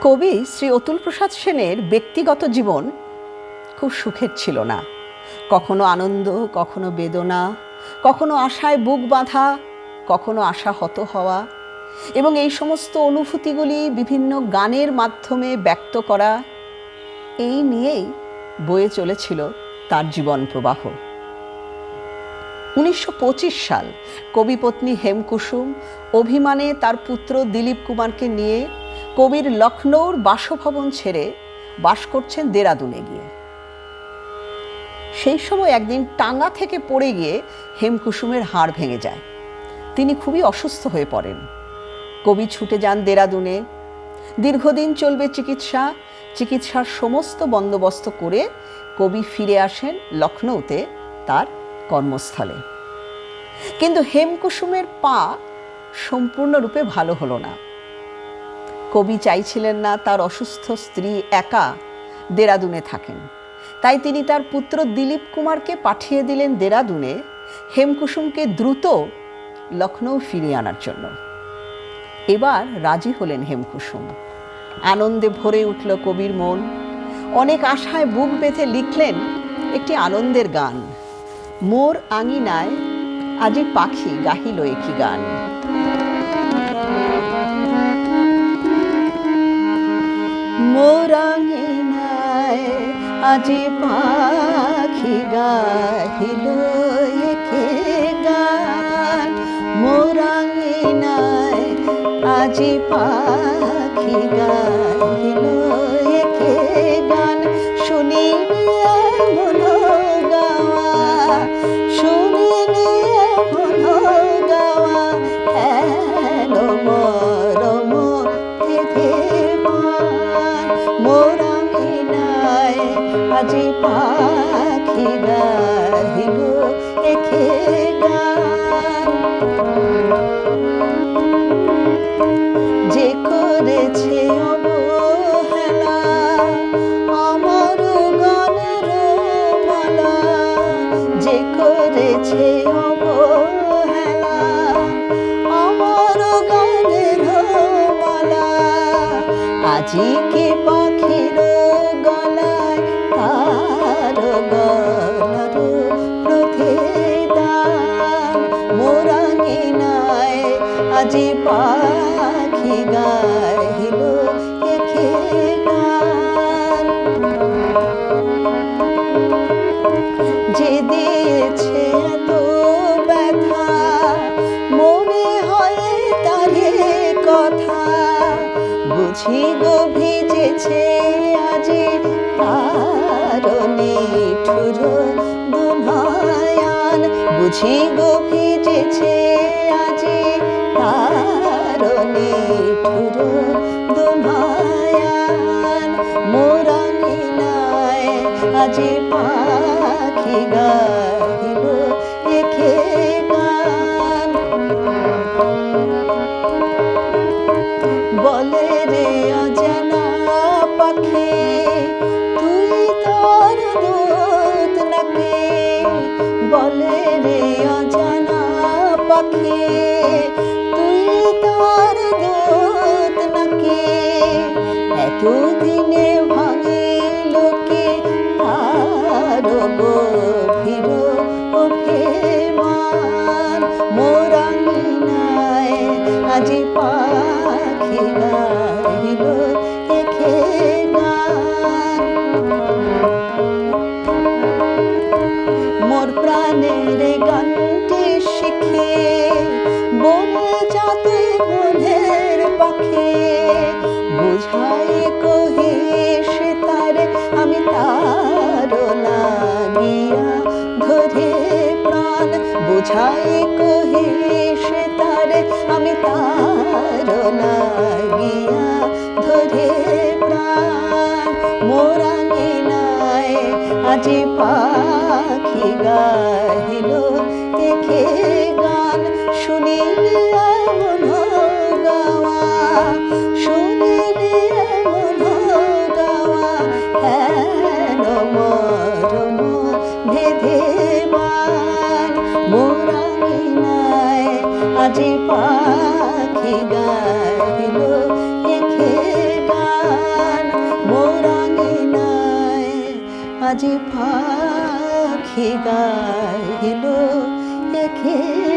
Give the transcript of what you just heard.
কবি শ্রী অতুল প্রসাদ সেনের ব্যক্তিগত জীবন খুব সুখের ছিল না। কখনো আনন্দ, কখনো বেদনা, কখনো আশায় বুক বাঁধা, কখনো আশাহত হওয়া, এবং এই সমস্ত অনুভূতিগুলি বিভিন্ন গানের মাধ্যমে ব্যক্ত করা, এই নিয়েই বয়ে চলেছিল তার জীবন প্রবাহ। 1925 সাল কবিপত্নী হেমকুসুম অভিমানে তার পুত্র দিলীপ কুমারকে নিয়ে কবির লখনৌর বাসভবন ছেড়ে বাস করছেন দেরাদুনে গিয়ে। সেই সময় একদিন টাঙ্গা থেকে পড়ে গিয়ে হেমকুসুমের হাড় ভেঙে যায়। তিনি খুবই অসুস্থ হয়ে পড়েন। কবি ছুটে যান দেরাদুনে। দীর্ঘদিন চলবে চিকিৎসার সমস্ত বন্দোবস্ত করে কবি ফিরে আসেন লখনৌতে তার কর্মস্থলে। কিন্তু হেমকুসুমের পা সম্পূর্ণরূপে ভালো হলো না। কবি চাইছিলেন না তার অসুস্থ স্ত্রী একা দেরাদুনে থাকেন, তাই তিনি তার পুত্র দিলীপ কুমারকে পাঠিয়ে দিলেন দেরাদুনে হেমকুসুমকে দ্রুত লখনৌ ফিরিয়ে আনার জন্য। এবার রাজি হলেন হেমকুসুম। আনন্দে ভরে উঠল কবির মন। অনেক আশায় বুক বেঁধে লিখলেন একটি আনন্দের গান, মোর আঙিনায় আজি পাখি গাহিল একি গান। মোর আঙিনায় আজি পাখি গাহিল একি গান, মোর আঙিনায় আজি পাখি গাহিল একি গান। শুনিলে মন গাওয়া, শুনিলে মন গাওয়া, হেন মরম ভেদেবান। মোর আঙিনায় আজি পাখি গাহিল একি গান। যে করেছে অবহেলা আমার গানের মালা, যে করেছে অবহেলা আমার গানের মালা, আজি কি পাখির গলায় তার গলার প্রতিদান। মোর আঙিনায় আজি পাখি গাহিল একি গান। যে দিয়েছে এত ব্যথা মনে হয় তারে কথা, বুঝি গো ভিজেছে আজি তার নিঠুর দুনয়ন, বুঝি গো ভিজেছে আজি তার নিঠুর দুনয়ন। মোর আঙিনায় আজি পাখি গাহিল একি গান। বলে রে অজানা পাখি তুই তোর দূত নাকি, বলে রে অজানা পাখি তুই তোর দূত নাকি, এতদিনে ভাঙিল কি তার গভীর অভিমান। মোর আঙিনায় আজি পাখি গাহিল একি গান। মোর প্রাণের গানটি শিখে বনে যাতে মনের পাখি, বুঝাই কহি সে তারে আমি তার লাগিয়া ধরে প্রাণ, বুঝাই কহি সে তারে আমি তার লাগিয়া ধরে প্রাণ। মোর আঙিনায় আজি পাখি গাহিল একি গান। শুনিলে মন গাওয়া, শুনিলে মন গাওয়া, হেন মরম ভেদেবান। মোর আঙিনায় আজি পাখি গাহিল একি গান। আজ পাখি গাইল একে